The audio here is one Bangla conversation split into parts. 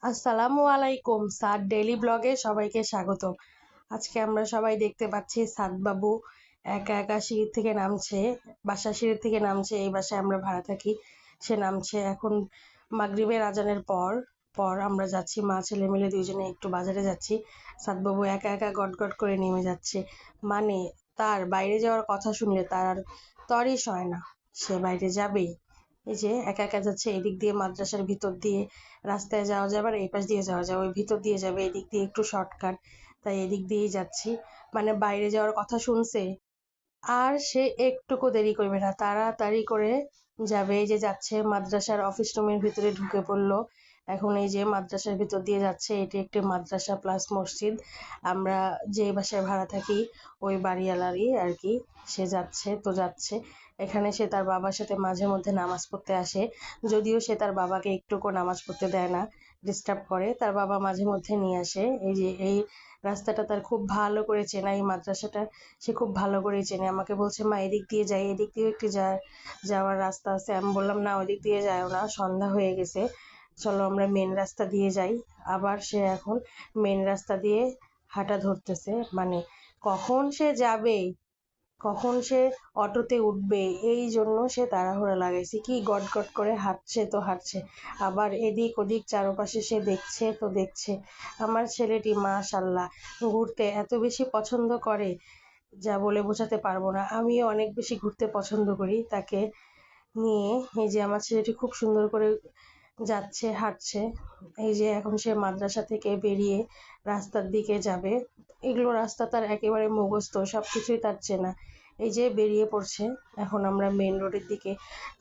আসসালামু আলাইকুম, সাদ ডেইলি ব্লগে সবাইকে স্বাগতম। আজকে আমরা সবাই দেখতে পাচ্ছি সাদ বাবু একা একা সিঁড়ি থেকে নামছে, বাসা সিঁড়ি থেকে নামছে। এই বাসায় আমরা ভাড়া থাকি। সে নামছে এখন মাগরিবের আজানের পর পর আমরা যাচ্ছি, মা ছেলে মিলে দুইজনে একটু বাজারে যাচ্ছি। সাদ বাবু একা একা গট গট করে নেমে যাচ্ছে। মানে তার বাইরে যাওয়ার কথা শুনলে তার আর তরই সয় না, সে বাইরে যাবেই। এই যে একা একা যাচ্ছে, এদিক দিয়ে মাদ্রাসার ভিতর দিয়ে রাস্তায় যাওয়া যাবে, আর এই পাশ দিয়ে যাওয়া যাবে, ওই ভিতর দিয়ে যাবে, এদিক দিয়ে একটু শর্টকাট, তাই এদিক দিয়েই যাচ্ছি। মানে বাইরে যাওয়ার কথা শুনছে, আর সে একটুকু দেরি করবে না, তাড়াতাড়ি করে যাবে। এই যে যাচ্ছে, মাদ্রাসার অফিস রুমের ভিতরে ঢুকে পড়লো। এখন এই যে মাদ্রাসার ভিতর দিয়ে যাচ্ছে, এটি একটি মাদ্রাসা প্লাস মসজিদ। আমরা যে বাসায় ভাড়া থাকি ওই বাড়িওয়ালারই আর কি। সে যাচ্ছে তো যাচ্ছে। এখানে সে তার বাবার সাথে মাঝে মধ্যে নামাজ পড়তে আসে, যদিও সে তার বাবাকে একটুকু নামাজ পড়তে দেয় না, ডিস্টার্ব করে। তার বাবা মাঝে মধ্যে নিয়ে আসে। এই যে এই রাস্তাটা তার খুব ভালো করে চেনা, এই মাদ্রাসাটা সে খুব ভালো করেই চেনে। আমাকে বলছে, মা এদিক দিয়ে যাই, এদিক দিয়েও একটি যাওয়ার রাস্তা আছে। আমি বললাম, না ওদিক দিয়ে যাও না, সন্ধ্যা হয়ে গেছে, চলো আমরা মেন রাস্তা দিয়ে যাই। আবার সে এখন মেন রাস্তা দিয়ে হাঁটা ধরতেছে। মানে কখন সে যাবে, কখন সে অটোতে উঠবে, এই জন্য সে তাড়াহুড়া লাগাইছে। কি গট গট করে হাঁটছে তো হাঁটছে, আবার এদিক ওদিক চারপাশে সে দেখছে তো দেখছে। আমার ছেলেটি মাশাল্লাহ ঘুরতে এত বেশি পছন্দ করে, যা বলে বোঝাতে পারবো না। আমিও অনেক বেশি ঘুরতে পছন্দ করি তাকে নিয়ে। এই যে আমার ছেলেটি খুব সুন্দর করে যাচ্ছে, হাঁটছে। এই যে এখন সে মাদ্রাসা থেকে বেরিয়ে রাস্তার দিকে যাবে। এগুলো রাস্তা তার একেবারে মুখস্থ, সবকিছুই তার চেনা। এই যে বেরিয়ে পড়ছে। এখন আমরা মেন রোডের দিকে,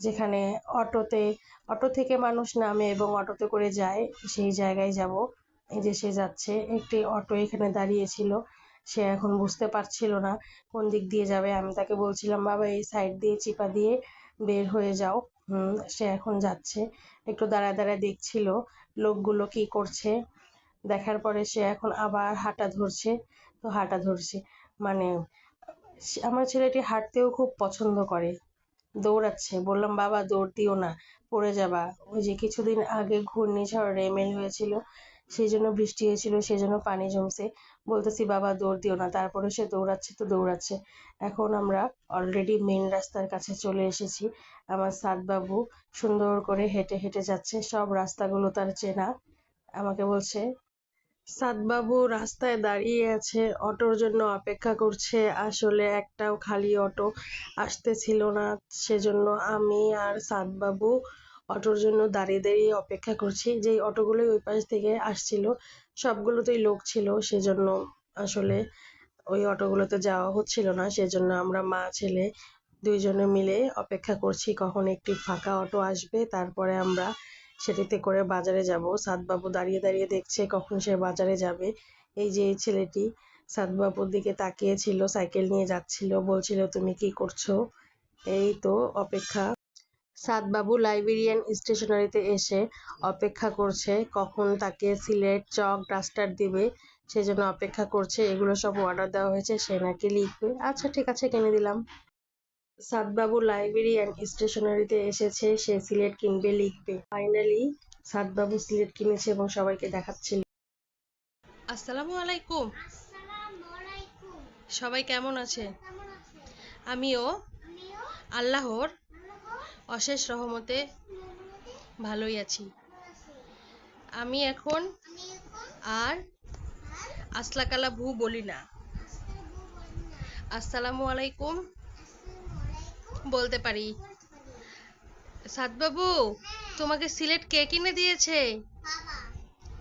যেখানে অটো থেকে মানুষ নামে এবং অটোতে করে যায়, সেই জায়গায় যাব। এই যে সে যাচ্ছে, একটি অটো এখানে দাঁড়িয়েছিল, সে এখন বুঝতে পারছিল না কোন দিক দিয়ে যাবে। আমি তাকে বলছিলাম, বাবা এই সাইড দিয়ে চিপা দিয়ে বের হয়ে যাও। সে এখন যাচ্ছে, একটু দাঁড়ায় দাঁড়ায় দেখছিল লোকগুলো কি করছে। দেখার পরে সে এখন আবার হাঁটা ধরছে, তো হাঁটা ধরছে। মানে আমার ছেলেটি হাঁটতেও খুব পছন্দ করে, দৌড়াচ্ছে। বললাম, বাবা দৌড় দিও না, পড়ে যাবা। ওই যে কিছুদিন আগে ঘূর্ণিঝড় রেমেল হয়েছিল, সেই জন্য বৃষ্টি হয়েছিল, সেই জন্য পানি জমছে। বলতেছি, বাবা দৌড় দিও না, তারপরে সে দৌড়াচ্ছে তো দৌড়াচ্ছে। এখন আমরা অলরেডি মেন রাস্তার কাছে চলে এসেছি। আমার সাদ বাবু সুন্দর করে হেঁটে হেঁটে যাচ্ছে, সব রাস্তাগুলো তার চেনা। আমাকে বলছে, সাদবাবু রাস্তায় দাঁড়িয়ে আছে, অটোর জন্য অপেক্ষা করছে। আসলে একটাও খালি অটো আসতেছিল না, সেজন্য আমি আর সাদবাবু অটোর জন্য দাঁড়িয়ে দাঁড়িয়ে অপেক্ষা করছি। যেই অটোগুলোই ওই পাশ থেকে আসছিল সবগুলোতেই লোক ছিল, সেজন্য আসলে ওই অটোগুলোতে যাওয়া হচ্ছিল না। সেজন্য আমরা মা ছেলে দুইজনে মিলে অপেক্ষা করছি কখন একটি ফাঁকা অটো আসবে, তারপরে আমরা সেটিতে করে বাজারে যাব। সাদবাবু দাঁড়িয়ে দাঁড়িয়ে দেখছে কখন সে বাজারে যাবে। এই যে এই ছেলেটি সাদবাবুর দিকে তাকিয়েছিল, সাইকেল নিয়ে যাচ্ছিল, বলছিল, তুমি কি করছো? এই তো অপেক্ষা। সাদবাবু লাইব্রেরিয়ান স্টেশনারিতে এসে অপেক্ষা করছে কখন তাকে সিলেট, চক, ডাস্টার দিবে, সেজন্য অপেক্ষা করছে। এগুলো সব অর্ডার দেওয়া হয়েছে, সে নাকি লিখবে। আচ্ছা ঠিক আছে, কিনে দিলাম। সাদবাবু লাইব্রেরিয়ান স্টেশনারিতে এসেছে, সে সিলেট কিনবে, লিখবে। ফাইনালি সাদবাবু সিলেট কিনেছে এবং সবাইকে দেখাচ্ছিল। আসসালামু আলাইকুম, সবাই কেমন আছে? আমিও আল্লাহর অশেষ রহমতে ভালোই আছি। আমি এখন আর আসলাকালা ভু বলি না, আসসালামু আলাইকুম বলতে পারি। সাদবাবু, তোমাকে সিলেট কে কিনে দিয়েছে?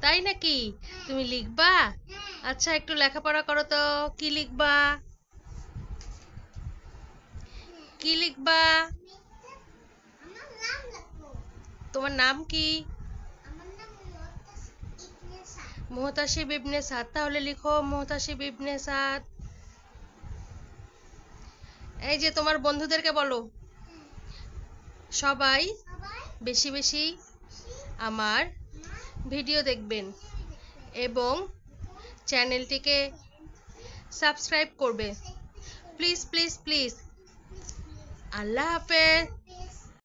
তাই নাকি? তুমি লিখবা? আচ্ছা একটু লেখাপড়া করো তো। কি লিখবা? কি লিখবা? তোমার নাম কি? মুহতাসিব ইবনে সাদ। তাহলে লিখো মুহতাসিব ইবনে সাদ। এই যে তোমার বন্ধুদেরকে বলো সবাই বেশি বেশি আমার ভিডিও দেখবেন এবং চ্যানেলটিকে সাবস্ক্রাইব করবে। Please please please. আল্লাহ হাফেজ।